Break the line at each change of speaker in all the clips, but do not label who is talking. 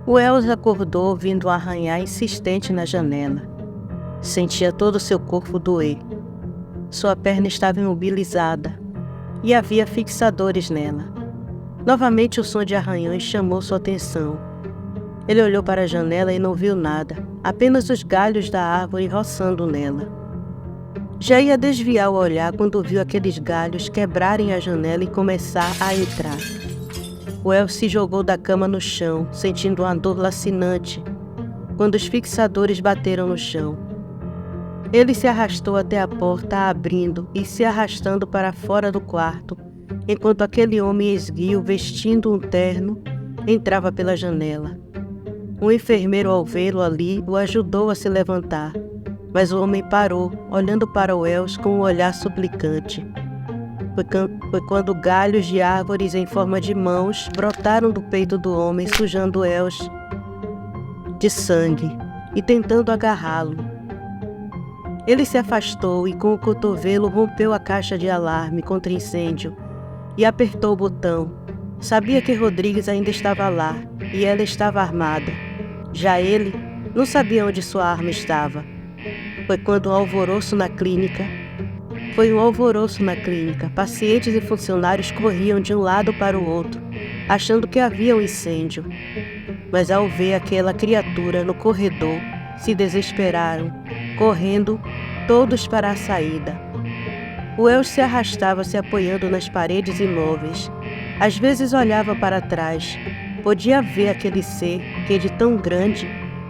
Wells acordou ouvindo um arranhar insistente na janela. Sentia todo o seu corpo doer. Sua perna estava imobilizada e havia fixadores nela. Novamente o som de arranhões chamou sua atenção. Ele olhou para a janela e não viu nada, apenas os galhos da árvore roçando nela. Já ia desviar o olhar quando viu aqueles galhos quebrarem a janela e começar a entrar. Wells se jogou da cama no chão, sentindo uma dor lacinante, quando os fixadores bateram no chão. Ele se arrastou até a porta, abrindo e se arrastando para fora do quarto, enquanto aquele homem esguio, vestindo um terno, entrava pela janela. Um enfermeiro, ao vê-lo ali, o ajudou a se levantar, mas o homem parou, olhando para Wells com um olhar suplicante. Foi quando galhos de árvores em forma de mãos brotaram do peito do homem, sujando Wells de sangue e tentando agarrá-lo. Ele se afastou e com o cotovelo rompeu a caixa de alarme contra incêndio e apertou o botão. Sabia que Rodrigues ainda estava lá e ela estava armada. Já ele não sabia onde sua arma estava. Foi um alvoroço na clínica. Pacientes e funcionários corriam de um lado para o outro, achando que havia um incêndio. Mas ao ver aquela criatura no corredor, se desesperaram, correndo todos para a saída. Wells se arrastava, se apoiando nas paredes imóveis. Às vezes olhava para trás. Podia ver aquele ser que, de tão grande,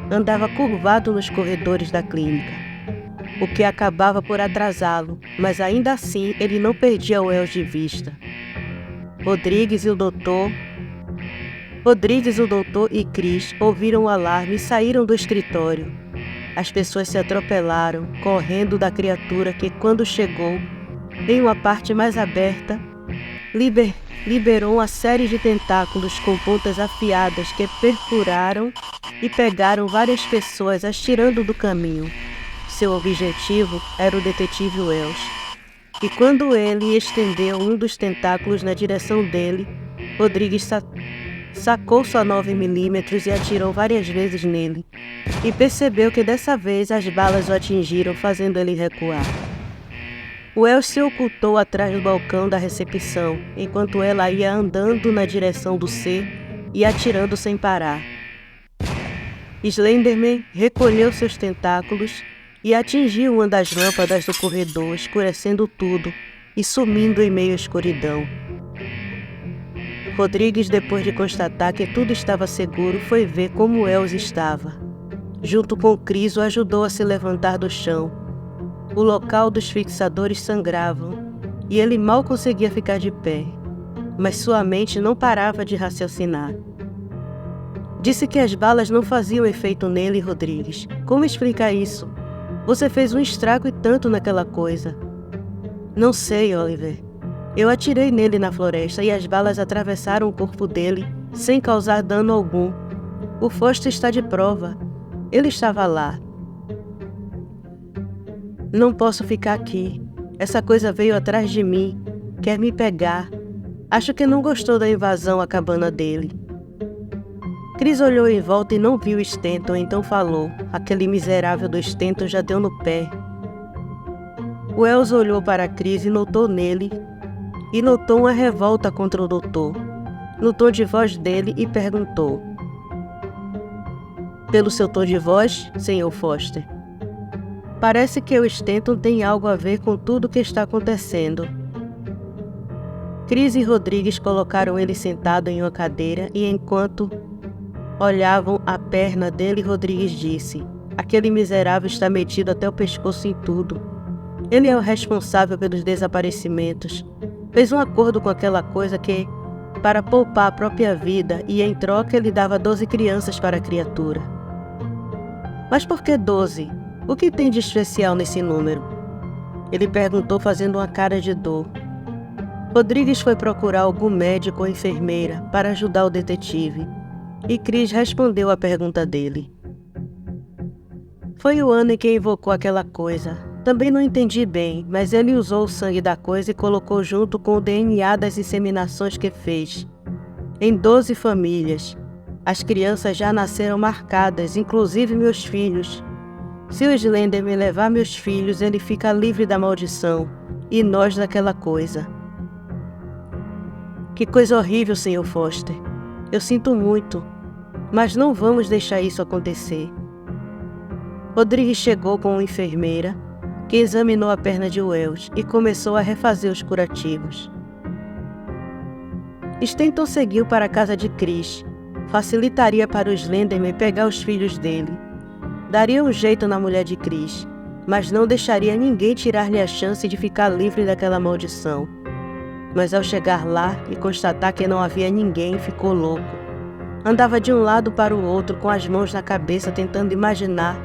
andava curvado nos corredores da clínica, o que acabava por atrasá-lo, mas ainda assim ele não perdia Wells de vista. Rodrigues, o doutor e Chris ouviram o alarme e saíram do escritório. As pessoas se atropelaram, correndo da criatura que, quando chegou em uma parte mais aberta, liberou uma série de tentáculos com pontas afiadas que perfuraram e pegaram várias pessoas, as tirando do caminho. Seu objetivo era o detetive Wells. E quando ele estendeu um dos tentáculos na direção dele, Rodrigues sacou sua 9mm e atirou várias vezes nele. E percebeu que dessa vez as balas o atingiram, fazendo ele recuar. Wells se ocultou atrás do balcão da recepção, enquanto ela ia andando na direção do C e atirando sem parar. Slenderman recolheu seus tentáculos e atingiu uma das lâmpadas do corredor, escurecendo tudo e sumindo em meio à escuridão. Rodrigues, depois de constatar que tudo estava seguro, foi ver como Wells estava. Junto com Chris, o ajudou a se levantar do chão. O local dos fixadores sangravam e ele mal conseguia ficar de pé, mas sua mente não parava de raciocinar. Disse que as balas não faziam efeito nele, Rodrigues. Como explicar isso? Você fez um estrago e tanto naquela coisa. Não sei, Oliver. Eu atirei nele na floresta e as balas atravessaram o corpo dele sem causar dano algum. O Foster está de prova. Ele estava lá. Não posso ficar aqui. Essa coisa veio atrás de mim. Quer me pegar. Acho que não gostou da invasão à cabana dele. Chris olhou em volta e não viu Stanton, então falou. Aquele miserável do Stanton já deu no pé. Wells olhou para Chris e notou uma revolta contra o doutor, no tom de voz dele, e perguntou: pelo seu tom de voz, Sr. Foster? Parece que o Stanton tem algo a ver com tudo o que está acontecendo. Chris e Rodrigues colocaram ele sentado em uma cadeira e, enquanto olhavam a perna dele, Rodrigues disse: aquele miserável está metido até o pescoço em tudo. Ele é o responsável pelos desaparecimentos. Fez um acordo com aquela coisa para poupar a própria vida, e em troca ele dava 12 crianças para a criatura. Mas por que 12? O que tem de especial nesse número? Ele perguntou, fazendo uma cara de dor. Rodrigues foi procurar algum médico ou enfermeira para ajudar o detetive, e Chris respondeu à pergunta dele. Foi o ano em que invocou aquela coisa. Também não entendi bem, mas ele usou o sangue da coisa e colocou junto com o DNA das inseminações que fez, em 12 famílias. As crianças já nasceram marcadas, inclusive meus filhos. Se o Slenderman levar meus filhos, ele fica livre da maldição, e nós daquela coisa. Que coisa horrível, Sr. Foster. Eu sinto muito, mas não vamos deixar isso acontecer. Rodrigues chegou com uma enfermeira, que examinou a perna de Wells e começou a refazer os curativos. Stanton seguiu para a casa de Chris. Facilitaria para o Slenderman pegar os filhos dele. Daria um jeito na mulher de Chris, mas não deixaria ninguém tirar-lhe a chance de ficar livre daquela maldição. Mas ao chegar lá e constatar que não havia ninguém, ficou louco. Andava de um lado para o outro com as mãos na cabeça tentando imaginar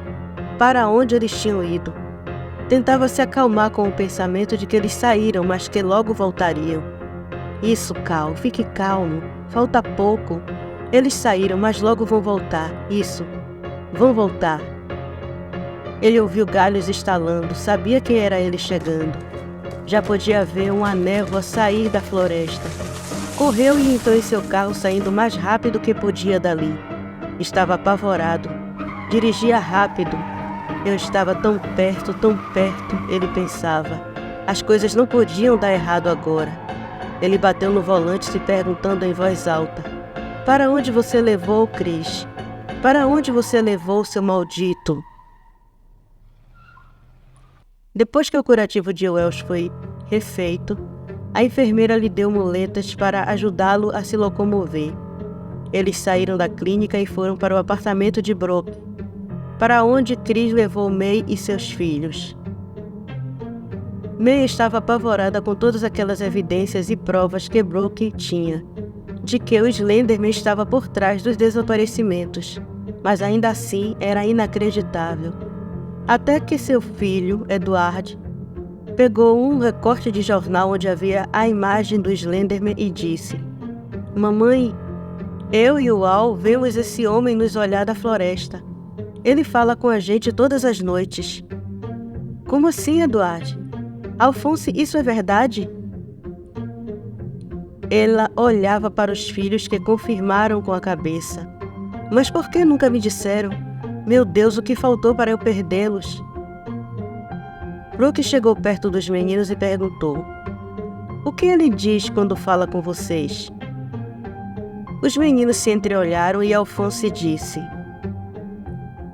para onde eles tinham ido. Tentava se acalmar com o pensamento de que eles saíram, mas que logo voltariam. Isso, Cal, fique calmo. Falta pouco. Eles saíram, mas logo vão voltar. Isso, vão voltar. Ele ouviu galhos estalando, sabia quem era ele chegando. Já podia ver uma névoa sair da floresta. Correu e entrou em seu carro, saindo o mais rápido que podia dali. Estava apavorado. Dirigia rápido. Eu estava tão perto, ele pensava. As coisas não podiam dar errado agora. Ele bateu no volante, se perguntando em voz alta: para onde você levou, Chris? Para onde você levou, seu maldito? Depois que o curativo de Wells foi refeito, a enfermeira lhe deu muletas para ajudá-lo a se locomover. Eles saíram da clínica e foram para o apartamento de Brooke, para onde Chris levou May e seus filhos. May estava apavorada com todas aquelas evidências e provas que Brooke tinha, de que o Slenderman estava por trás dos desaparecimentos, mas ainda assim era inacreditável. Até que seu filho, Edward, pegou um recorte de jornal onde havia a imagem do Slenderman e disse: mamãe, eu e o Al vemos esse homem nos olhar da floresta. Ele fala com a gente todas as noites. Como assim, Edward? Alphonse, isso é verdade? Ela olhava para os filhos que confirmaram com a cabeça. Mas por que nunca me disseram? Meu Deus, o que faltou para eu perdê-los? Brooke chegou perto dos meninos e perguntou: o que ele diz quando fala com vocês? Os meninos se entreolharam e Alphonse disse: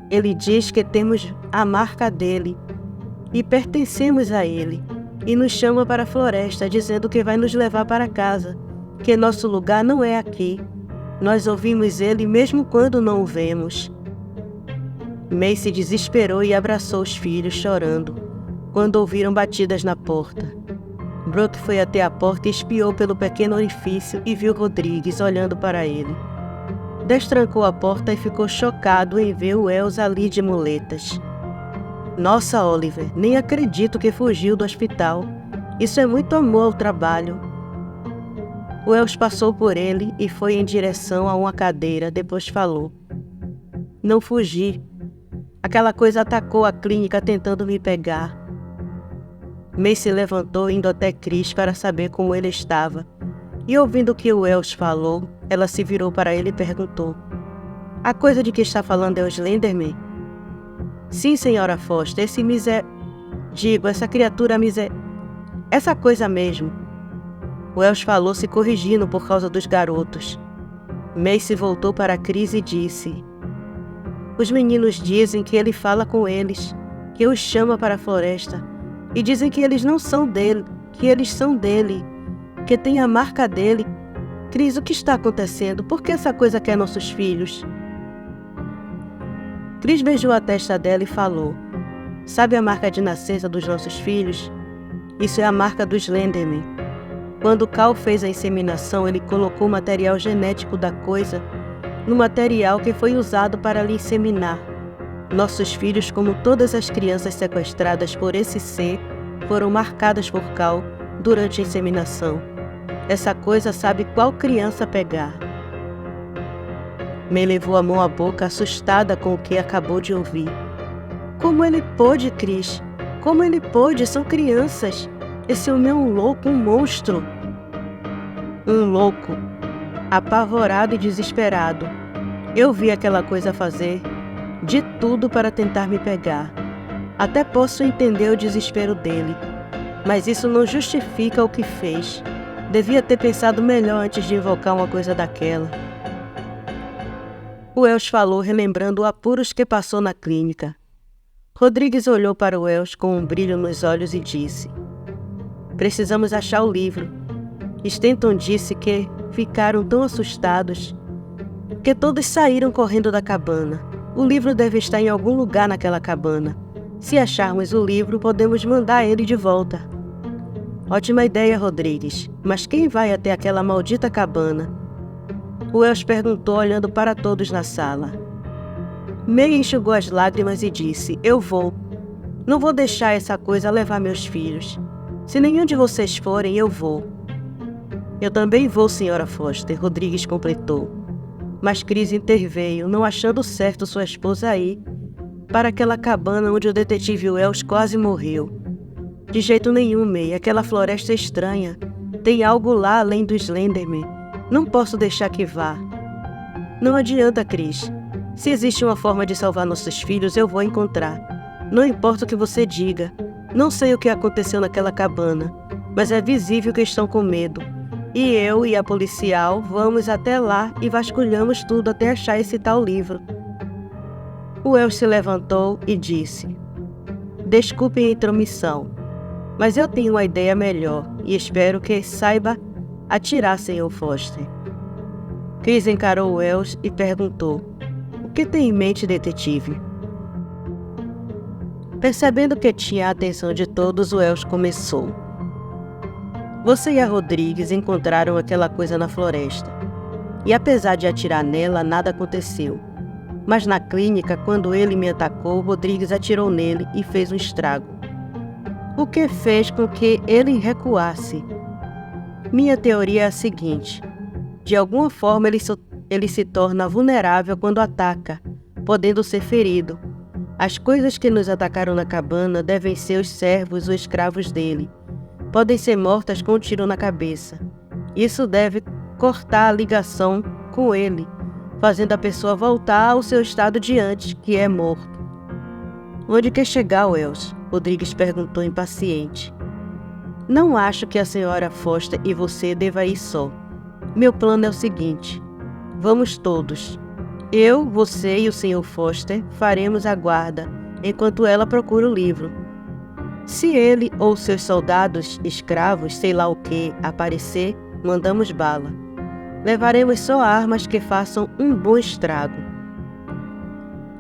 ele diz que temos a marca dele e pertencemos a ele, e nos chama para a floresta dizendo que vai nos levar para casa, que nosso lugar não é aqui. Nós ouvimos ele mesmo quando não o vemos. May se desesperou e abraçou os filhos, chorando, quando ouviram batidas na porta. Brooke foi até a porta e espiou pelo pequeno orifício e viu Rodrigues olhando para ele. Destrancou a porta e ficou chocado em ver o Wells ali de muletas. Nossa, Oliver, nem acredito que fugiu do hospital. Isso é muito amor ao trabalho. Wells passou por ele e foi em direção a uma cadeira, depois falou: não fugi. Aquela coisa atacou a clínica tentando me pegar. May se levantou indo até Chris para saber como ele estava. E ouvindo o que o Wells falou, ela se virou para ele e perguntou: a coisa de que está falando é o Slenderman? Sim, senhora Foster, essa criatura essa coisa mesmo. Wells falou, se corrigindo por causa dos garotos. May se voltou para Chris e disse: os meninos dizem que ele fala com eles, que os chama para a floresta, e dizem que eles não são dele, que eles são dele, que tem a marca dele. Chris, o que está acontecendo? Por que essa coisa quer nossos filhos? Chris beijou a testa dela e falou: sabe a marca de nascença dos nossos filhos? Isso é a marca do Slenderman. Quando Cal fez a inseminação, ele colocou o material genético da coisa no material que foi usado para lhe inseminar. Nossos filhos, como todas as crianças sequestradas por esse ser, foram marcadas por Cal durante a inseminação. Essa coisa sabe qual criança pegar. May levou a mão à boca, assustada com o que acabou de ouvir. Como ele pôde, Chris? Como ele pôde? São crianças. Esse homem é um louco, um monstro. Um louco, apavorado e desesperado. Eu vi aquela coisa fazer de tudo para tentar me pegar. Até posso entender o desespero dele, mas isso não justifica o que fez. Devia ter pensado melhor antes de invocar uma coisa daquela. Wells falou, relembrando os apuros que passou na clínica. Rodrigues olhou para Wells com um brilho nos olhos e disse: precisamos achar o livro. Stanton disse que ficaram tão assustados que todos saíram correndo da cabana. O livro deve estar em algum lugar naquela cabana. Se acharmos o livro, podemos mandar ele de volta. Ótima ideia, Rodrigues. Mas quem vai até aquela maldita cabana? Wells perguntou, olhando para todos na sala. May enxugou as lágrimas e disse: eu vou. Não vou deixar essa coisa levar meus filhos. Se nenhum de vocês forem, eu vou. Eu também vou, Sra. Foster, Rodrigues completou. Mas Chris interveio, não achando certo sua esposa ir para aquela cabana onde o detetive Wells quase morreu. De jeito nenhum, May. Aquela floresta é estranha. Tem algo lá além do Slenderman. Não posso deixar que vá. Não adianta, Chris. Se existe uma forma de salvar nossos filhos, eu vou encontrar. Não importa o que você diga. Não sei o que aconteceu naquela cabana, mas é visível que estão com medo. E eu e a policial vamos até lá e vasculhamos tudo até achar esse tal livro. Wells se levantou e disse: desculpem a intromissão, mas eu tenho uma ideia melhor e espero que saiba atirar, Sr. Foster. Chris encarou Wells e perguntou: o que tem em mente, detetive? Percebendo que tinha a atenção de todos, Wells começou: você e a Rodrigues encontraram aquela coisa na floresta. E apesar de atirar nela, nada aconteceu. Mas na clínica, quando ele me atacou, Rodrigues atirou nele e fez um estrago. O que fez com que ele recuasse? Minha teoria é a seguinte: de alguma forma ele se torna vulnerável quando ataca, podendo ser ferido. As coisas que nos atacaram na cabana devem ser os servos ou escravos dele. Podem ser mortas com um tiro na cabeça. Isso deve cortar a ligação com ele, fazendo a pessoa voltar ao seu estado de antes, que é morto. Onde quer chegar, Wells? Rodrigues perguntou impaciente. Não acho que a Sra. Foster e você deva ir só. Meu plano é o seguinte: vamos todos. Eu, você e o Sr. Foster faremos a guarda, enquanto ela procura o livro. Se ele ou seus soldados, escravos, sei lá o que, aparecer, mandamos bala. Levaremos só armas que façam um bom estrago.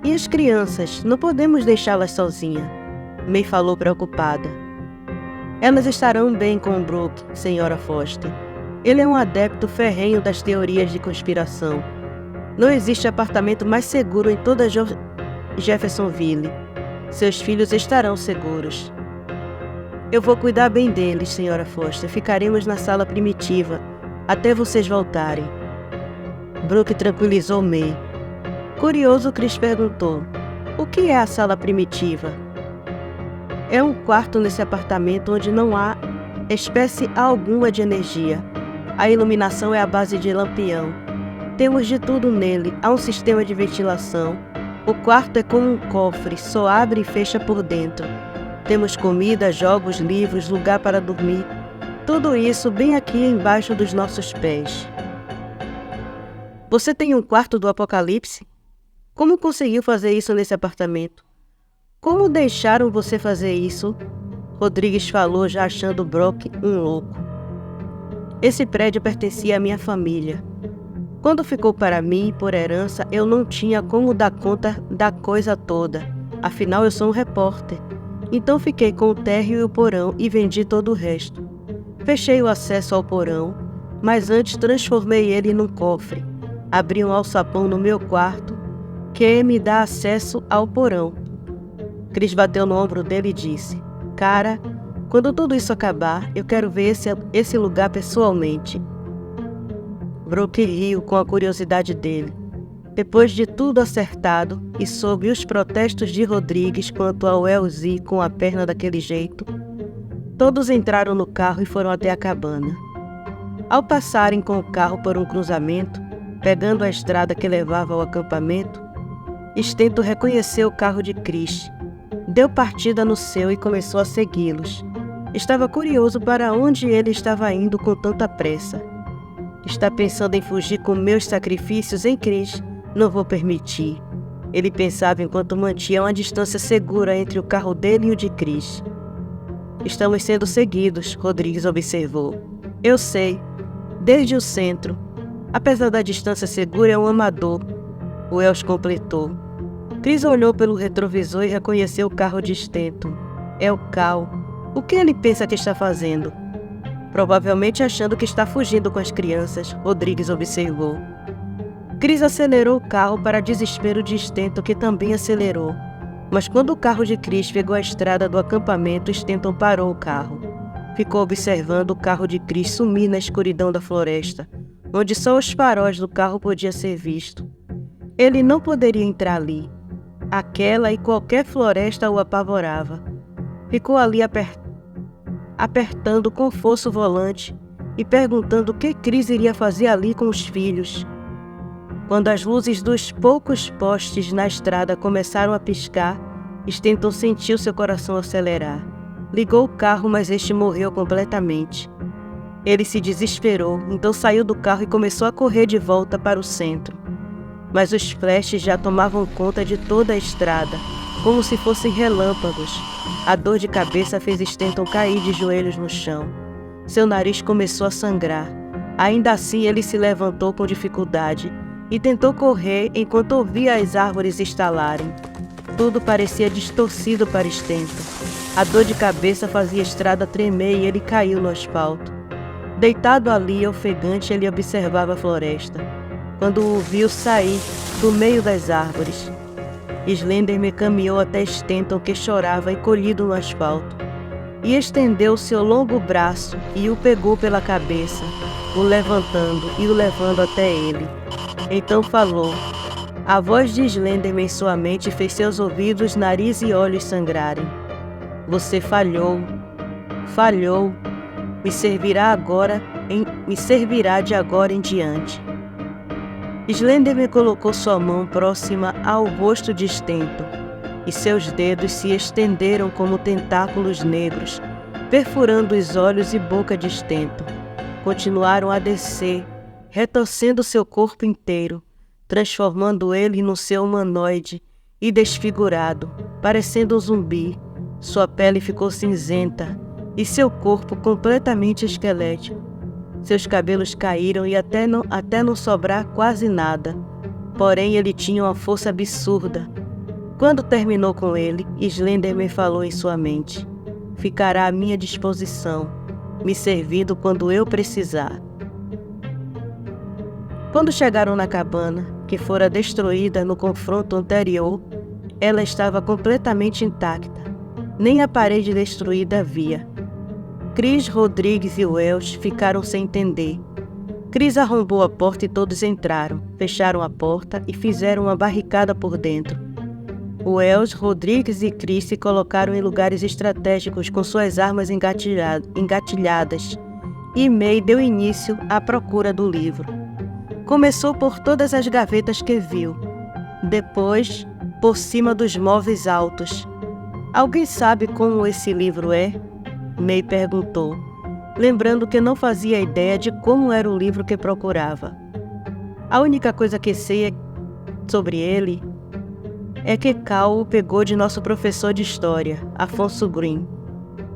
E as crianças? Não podemos deixá-las sozinhas, May falou preocupada. Elas estarão bem com Brooke, Sra. Foster. Ele é um adepto ferrenho das teorias de conspiração. Não existe apartamento mais seguro em toda Jeffersonville. Seus filhos estarão seguros. Eu vou cuidar bem deles, Sra. Foster. Ficaremos na sala primitiva até vocês voltarem. Brooke tranquilizou May. Curioso, Chris perguntou: o que é a sala primitiva? É um quarto nesse apartamento onde não há espécie alguma de energia. A iluminação é à base de lampião. Temos de tudo nele. Há um sistema de ventilação. O quarto é como um cofre, só abre e fecha por dentro. Temos comida, jogos, livros, lugar para dormir. Tudo isso bem aqui embaixo dos nossos pés. Você tem um quarto do apocalipse? Como conseguiu fazer isso nesse apartamento? Como deixaram você fazer isso? Rodrigues falou, já achando Brock um louco. Esse prédio pertencia à minha família. Quando ficou para mim, por herança, eu não tinha como dar conta da coisa toda. Afinal, eu sou um repórter. Então fiquei com o térreo e o porão e vendi todo o resto. Fechei o acesso ao porão, mas antes transformei ele num cofre. Abri um alçapão no meu quarto, que me dá acesso ao porão. Chris bateu no ombro dele e disse: cara, quando tudo isso acabar, eu quero ver esse lugar pessoalmente. Brooke riu com a curiosidade dele. Depois de tudo acertado e sob os protestos de Rodrigues quanto ao Wells ir com a perna daquele jeito, todos entraram no carro e foram até a cabana. Ao passarem com o carro por um cruzamento, Pegando a estrada que levava ao acampamento, Stento reconheceu o carro de Chris. Deu partida no seu e começou a segui-los. Estava curioso para onde ele estava indo com tanta pressa. Está pensando em fugir com meus sacrifícios, hein, Chris? Não vou permitir. Ele pensava enquanto mantinha uma distância segura entre o carro dele e o de Chris. Estamos sendo seguidos, Rodrigues observou. Eu sei. Desde o centro. Apesar da distância segura, é um amador. Wells completou. Chris olhou pelo retrovisor e reconheceu o carro de Stento. É o Cal. O que ele pensa que está fazendo? Provavelmente achando que está fugindo com as crianças, Rodrigues observou. Chris acelerou o carro para desespero de Stento, que também acelerou. Mas quando o carro de Chris pegou a estrada do acampamento, Stenton parou o carro. Ficou observando o carro de Chris sumir na escuridão da floresta, onde só os faróis do carro podiam ser vistos. Ele não poderia entrar ali. Aquela e qualquer floresta o apavorava. Ficou ali apertando com força o volante e perguntando o que Chris iria fazer ali com os filhos. Quando as luzes dos poucos postes na estrada começaram a piscar, Stenton sentiu seu coração acelerar. Ligou o carro, mas este morreu completamente. Ele se desesperou, então saiu do carro e começou a correr de volta para o centro. Mas os flashes já tomavam conta de toda a estrada, como se fossem relâmpagos. A dor de cabeça fez Stenton cair de joelhos no chão. Seu nariz começou a sangrar. Ainda assim, ele se levantou com dificuldade e tentou correr enquanto ouvia as árvores estalarem. Tudo parecia distorcido para Stenton. A dor de cabeça fazia a estrada tremer e ele caiu no asfalto. Deitado ali, ofegante, ele observava a floresta, quando o viu sair do meio das árvores. Slenderman caminhou até Stenton, que chorava encolhido no asfalto, e estendeu seu longo braço e o pegou pela cabeça, o levantando e o levando até ele. Então falou. A voz de Slenderman em sua mente fez seus ouvidos, nariz e olhos sangrarem. Você falhou. Falhou. Me servirá de agora em diante. Slenderman colocou sua mão próxima ao rosto de Stenton, e seus dedos se estenderam como tentáculos negros, perfurando os olhos e boca de Stenton. Continuaram a descer, retorcendo seu corpo inteiro, transformando ele no seu humanoide e desfigurado, parecendo um zumbi. Sua pele ficou cinzenta e seu corpo completamente esquelético. Seus cabelos caíram e até não sobrar quase nada. Porém, ele tinha uma força absurda. Quando terminou com ele, Slenderman falou em sua mente. Ficará à minha disposição, me servindo quando eu precisar. Quando chegaram na cabana, que fora destruída no confronto anterior, ela estava completamente intacta. Nem a parede destruída havia. Chris, Rodrigues e Wells ficaram sem entender. Chris arrombou a porta e todos entraram, fecharam a porta e fizeram uma barricada por dentro. Wells, Rodrigues e Chris se colocaram em lugares estratégicos com suas armas engatilhadas, e May deu início à procura do livro. Começou por todas as gavetas que viu, depois por cima dos móveis altos. Alguém sabe como esse livro é? May perguntou, lembrando que não fazia ideia de como era o livro que procurava. A única coisa que sei sobre ele é que Cal o pegou de nosso professor de história, Afonso Green.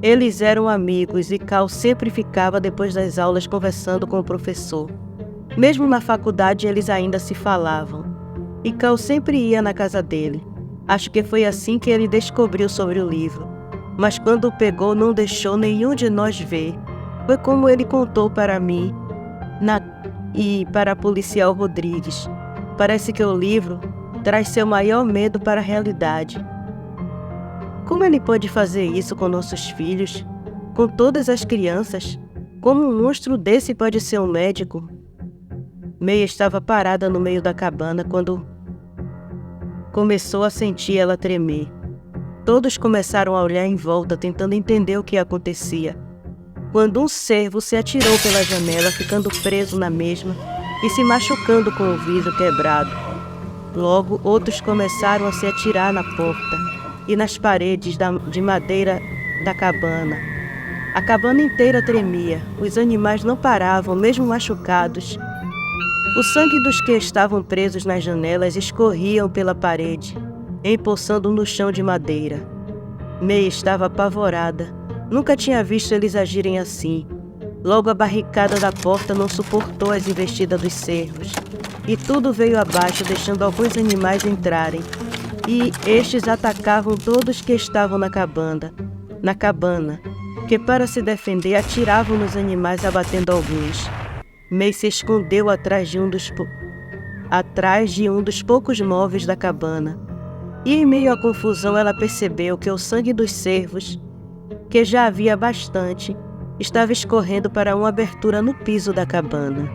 Eles eram amigos e Cal sempre ficava depois das aulas conversando com o professor. Mesmo na faculdade eles ainda se falavam, e Cal sempre ia na casa dele. Acho que foi assim que ele descobriu sobre o livro, mas quando o pegou não deixou nenhum de nós ver. Foi como ele contou para mim e para a policial Rodrigues. Parece que o livro traz seu maior medo para a realidade. Como ele pode fazer isso com nossos filhos? Com todas as crianças? Como um monstro desse pode ser um médico? May estava parada no meio da cabana quando começou a sentir ela tremer. Todos começaram a olhar em volta, tentando entender o que acontecia, quando um cervo se atirou pela janela, ficando preso na mesma e se machucando com o vidro quebrado. Logo, outros começaram a se atirar na porta e nas paredes de madeira da cabana. A cabana inteira tremia, os animais não paravam, mesmo machucados. O sangue dos que estavam presos nas janelas escorriam pela parede, empoçando no chão de madeira. May estava apavorada. Nunca tinha visto eles agirem assim. Logo a barricada da porta não suportou as investidas dos cervos, e tudo veio abaixo, deixando alguns animais entrarem. E estes atacavam todos que estavam na cabana, que para se defender atiravam nos animais, abatendo alguns. May se escondeu atrás de um dos poucos móveis da cabana. E em meio à confusão ela percebeu que o sangue dos cervos, que já havia bastante, estava escorrendo para uma abertura no piso da cabana.